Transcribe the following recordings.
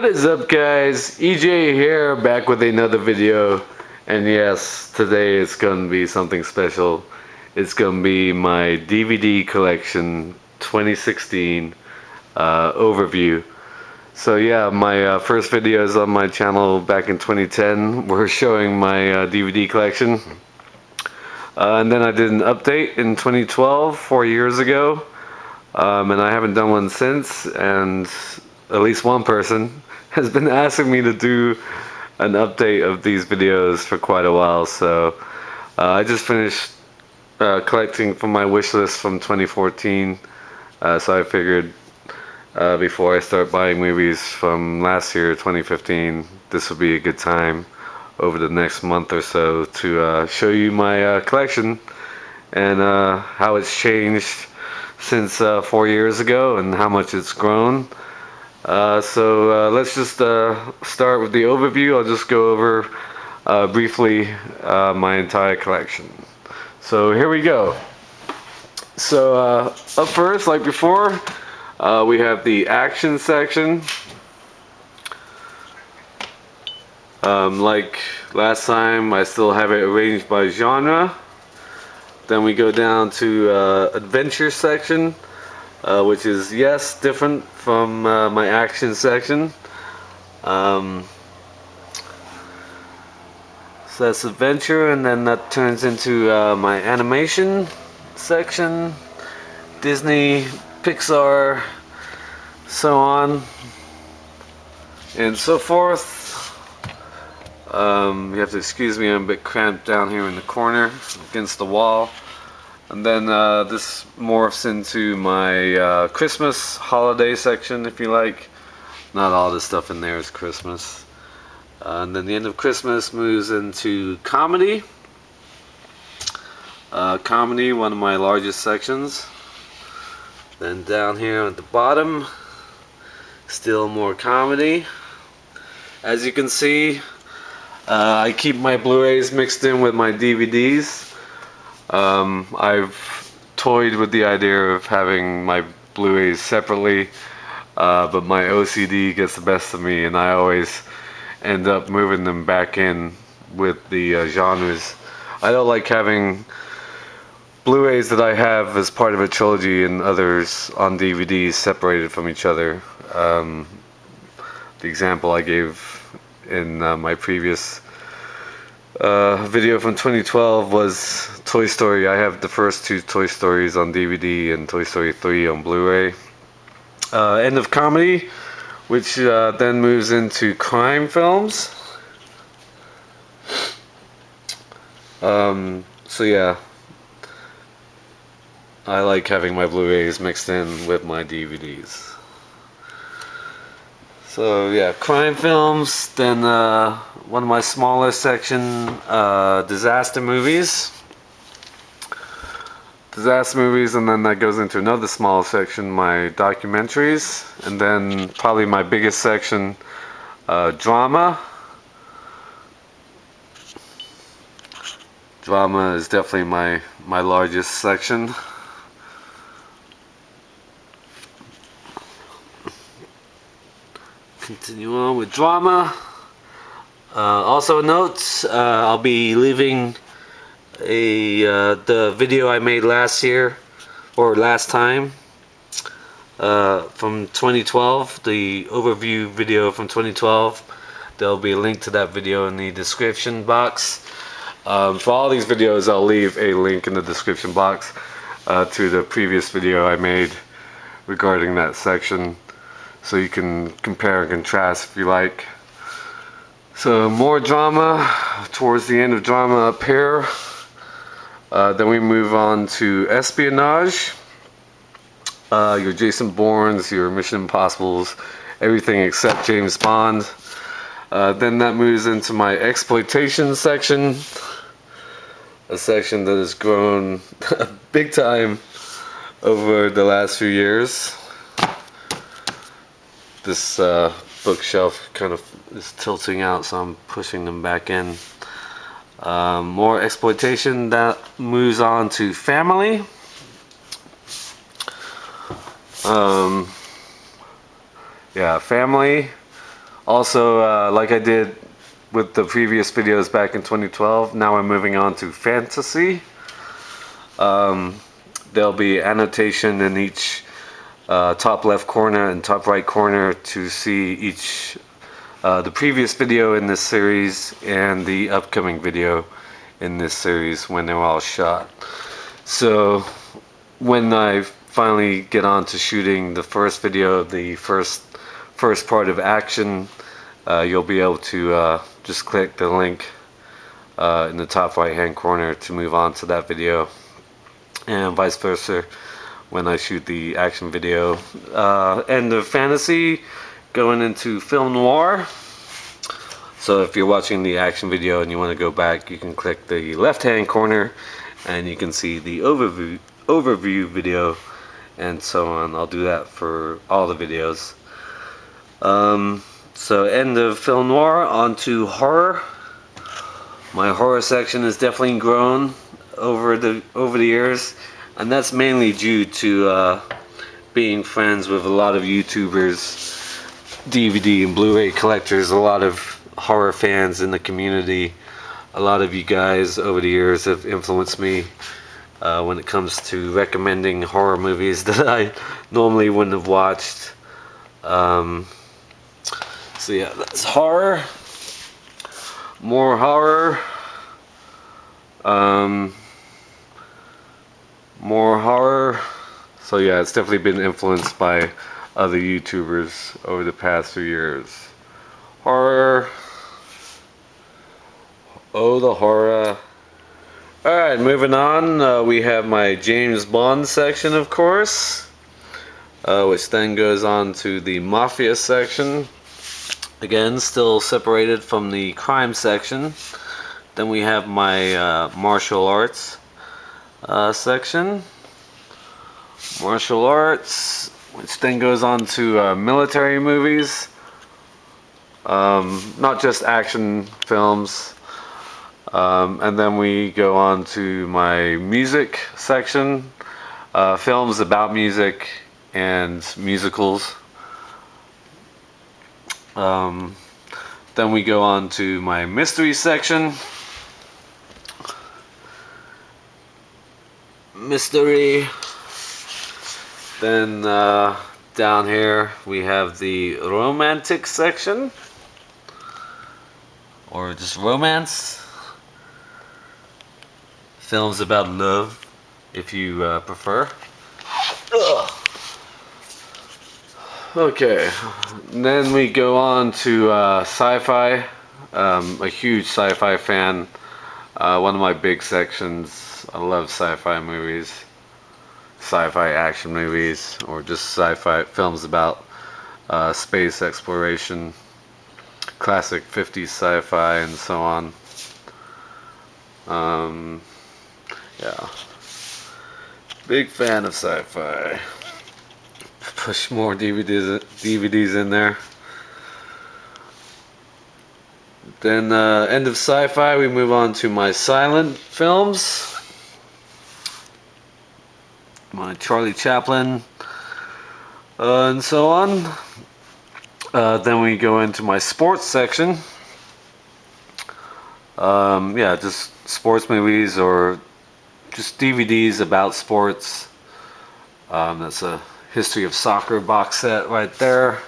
is up, guys? EJ here, back with another video. And yes, today it's gonna be something special. It's gonna be my DVD collection 2016 overview. So yeah, my first videos on my channel back in 2010 were showing my DVD collection. And then I did an update in 2012, 4 years ago. And I haven't done one since, and at least one person has been asking me to do an update of these videos for quite a while. So I just finished collecting from my wish list from 2014, so I figured before I start buying movies from last year, 2015, this would be a good time over the next month or so to show you my collection and how it's changed since 4 years ago and how much it's grown. So let's just start with the overview. I'll just go over briefly my entire collection. So here we go. So up first, like before, we have the action section. Like last time, I still have it arranged by genre. Then we go down to adventure section, which is, yes, different from my action section. So that's adventure, and then that turns into my animation section, Disney, Pixar, so on and so forth. You have to excuse me, I'm a bit cramped down here in the corner against the wall. And then this morphs into my Christmas holiday section, if you like. Not all the stuff in there is Christmas. And then the end of Christmas moves into comedy. Comedy, one of my largest sections. Then down here at the bottom, still more comedy. As you can see, I keep my Blu-rays mixed in with my DVDs. I've toyed with the idea of having my Blu-rays separately, but my OCD gets the best of me, and I always end up moving them back in with the genres. I don't like having Blu-rays that I have as part of a trilogy and others on DVDs separated from each other. The example I gave in my previous video from 2012 was Toy Story. I have the first two Toy Stories on DVD and Toy Story 3 on Blu-ray. End of comedy, which then moves into crime films. So yeah, I like having my Blu-rays mixed in with my DVDs. So yeah, crime films, then one of my smaller section, disaster movies. Disaster movies, and then that goes into another small section, my documentaries. And then probably my biggest section, drama. Drama is definitely my largest section. Continue on with drama. Also note, I'll be leaving the video I made last year, or last time, from 2012, the overview video from 2012. There'll be a link to that video in the description box. For all these videos, I'll leave a link in the description box to the previous video I made regarding that section, so you can compare and contrast if you like. So more drama towards the end of drama up here. Then we move on to espionage. Your Jason Bournes, your Mission Impossibles, everything except James Bond. Then that moves into my exploitation section, a section that has grown big time over the last few years. This bookshelf kind of is tilting out, so I'm pushing them back in. More exploitation. That moves on to family. Yeah, family. Also, like I did with the previous videos back in 2012, now we're moving on to fantasy. There'll be annotation in each top left corner and top right corner to see each the previous video in this series and the upcoming video in this series when they're all shot. So when I finally get on to shooting the first video of the first part of action, you'll be able to just click the link in the top right hand corner to move on to that video, and vice versa when I shoot the action video. End of fantasy, going into film noir. So if you're watching the action video and you want to go back, you can click the left hand corner and you can see the overview video and so on. I'll do that for all the videos. So end of film noir, on to horror. My horror section has definitely grown over the years, and that's mainly due to being friends with a lot of YouTubers, DVD and Blu-ray collectors, a lot of horror fans in the community. A lot of you guys over the years have influenced me when it comes to recommending horror movies that I normally wouldn't have watched. So yeah, that's horror. More horror. More horror. So yeah, it's definitely been influenced by other YouTubers over the past few years. Horror. Oh, the horror. Alright, moving on. We have my James Bond section, of course, which then goes on to the Mafia section. Again, still separated from the crime section. Then we have my martial arts section. Martial arts, which then goes on to military movies. Not just action films. And then we go on to my music section. Films about music and musicals. Then we go on to my mystery section. Mystery. Then down here we have the romantic section, or just romance. Films about love, if you prefer. Ugh. Okay, and then we go on to sci-fi. A huge sci-fi fan. One of my big sections. I love sci-fi movies, sci-fi action movies, or just sci-fi films about space exploration, classic 50s sci-fi, and so on. Yeah, big fan of sci-fi. Push more DVDs in there. Then end of sci-fi, we move on to my silent films. My Charlie Chaplin, and so on. Then we go into my sports section. Yeah, just sports movies or just DVDs about sports. That's a history of soccer box set right there,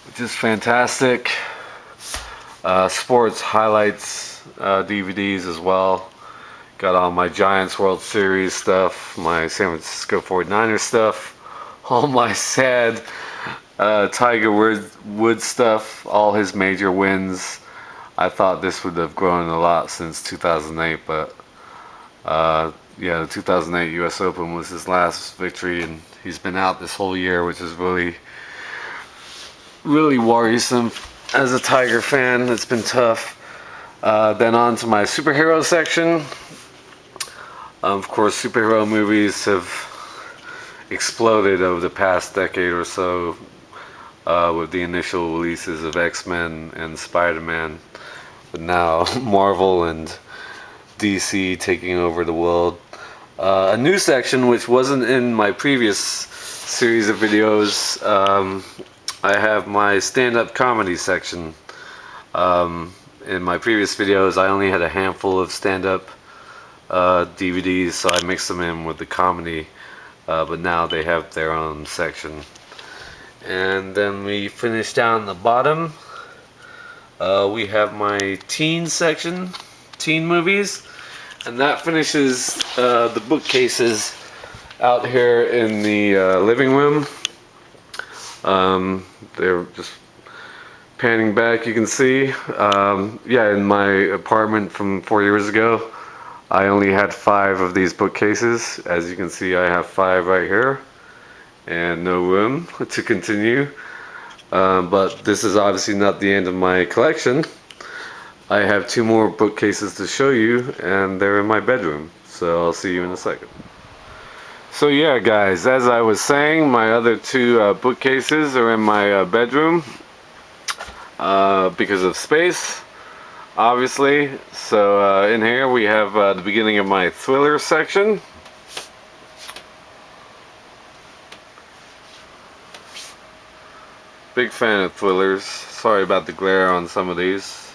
which is fantastic. Sports highlights DVDs as well. Got all my Giants World Series stuff, my San Francisco 49ers stuff, all my sad Tiger Woods stuff, all his major wins. I thought this would have grown a lot since 2008, but yeah, the 2008 US Open was his last victory, and he's been out this whole year, which is really, really worrisome. As a Tiger fan, it's been tough. Then on to my superhero section. Of course, superhero movies have exploded over the past decade or so with the initial releases of X-Men and Spider-Man. But now Marvel and DC taking over the world. A new section which wasn't in my previous series of videos. I have my stand-up comedy section. In my previous videos, I only had a handful of stand-up DVDs, so I mixed them in with the comedy, but now they have their own section. And then we finish down the bottom. We have my teen section, teen movies, and that finishes the bookcases out here in the living room. They're just panning back, you can see. Yeah, in my apartment from 4 years ago, I only had 5 of these bookcases. As you can see, I have 5 right here, and no room to continue. But this is obviously not the end of my collection. I have 2 more bookcases to show you, and they're in my bedroom. So I'll see you in a second. So yeah, guys, as I was saying, my other 2 bookcases are in my bedroom because of space, obviously. So in here we have the beginning of my thriller section. Big fan of thrillers. Sorry about the glare on some of these.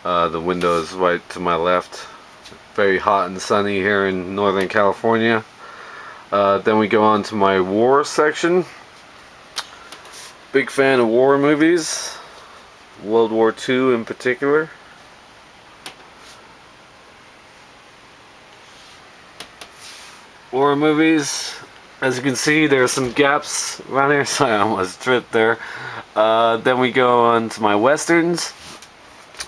The window is right to my left. Very hot and sunny here in Northern California. Then we go on to my war section. Big fan of war movies. World War II in particular. War movies. As you can see, there are some gaps around here. Sorry, I almost tripped there. Then we go on to my westerns.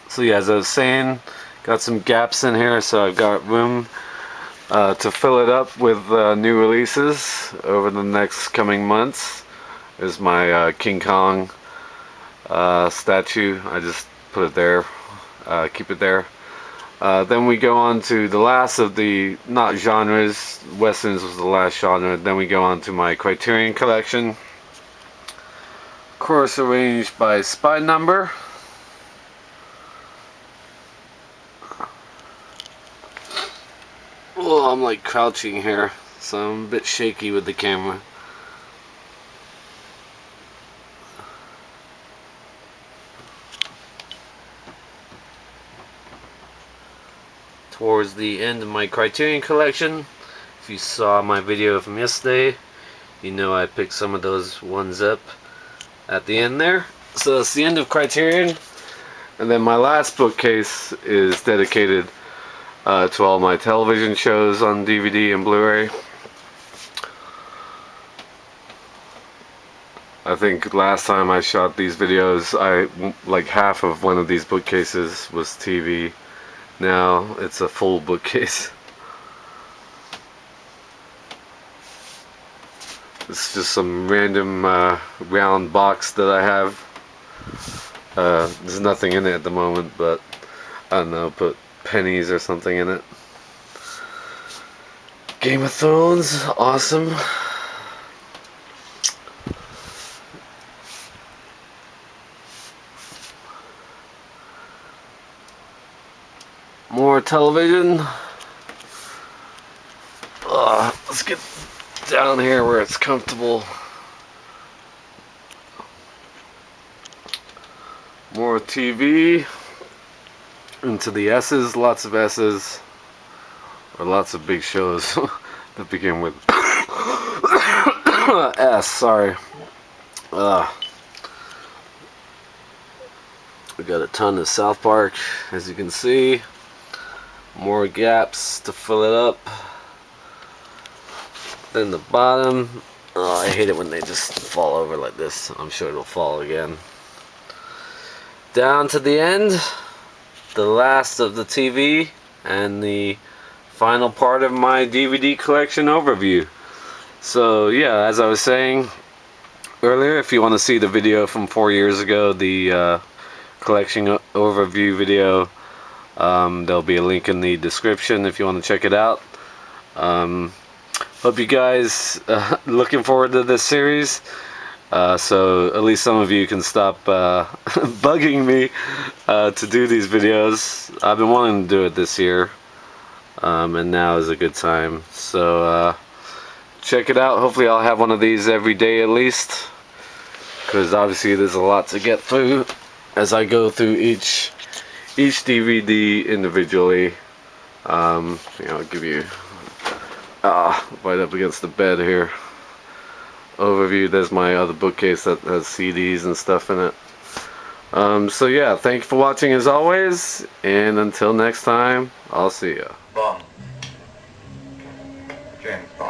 So yeah, as I was saying, got some gaps in here, so I've got room to fill it up with new releases over the next coming months. Is my King Kong statue. I just put it there, keep it there. Then we go on to the last of the, not genres, westerns was the last genre. Then we go on to my Criterion Collection. Of course, arranged by spy number. Oh, I'm like crouching here, so I'm a bit shaky with the camera. Towards the end of my Criterion Collection, if you saw my video from yesterday, you know I picked some of those ones up at the end there. So that's the end of Criterion. And then my last bookcase is dedicated to all my television shows on DVD and Blu-ray. I think last time I shot these videos, like half of one of these bookcases was TV. Now it's a full bookcase. It's just some random round box that I have. There's nothing in it at the moment, but I don't know, put pennies or something in it. Game of Thrones, awesome. More television. Let's get down here where it's comfortable. More TV. Into the S's, lots of S's. Or lots of big shows that begin with S, sorry. We got a ton of South Park, as you can see. More gaps to fill it up. Then the bottom. Oh, I hate it when they just fall over like this. I'm sure it'll fall again. Down to the end. The last of the TV and the final part of my DVD collection overview. So yeah, as I was saying earlier, if you want to see the video from 4 years ago, the collection overview video, there'll be a link in the description if you want to check it out. Hope you guys looking forward to this series. So at least some of you can stop bugging me to do these videos. I've been wanting to do it this year, and now is a good time. So check it out. Hopefully I'll have one of these every day at least. because obviously there's a lot to get through as I go through each DVD individually. I'll give you right up against the bed here. Overview. There's my other bookcase that has CDs and stuff in it. So yeah, thank you for watching as always, and until next time, I'll see ya. Bum.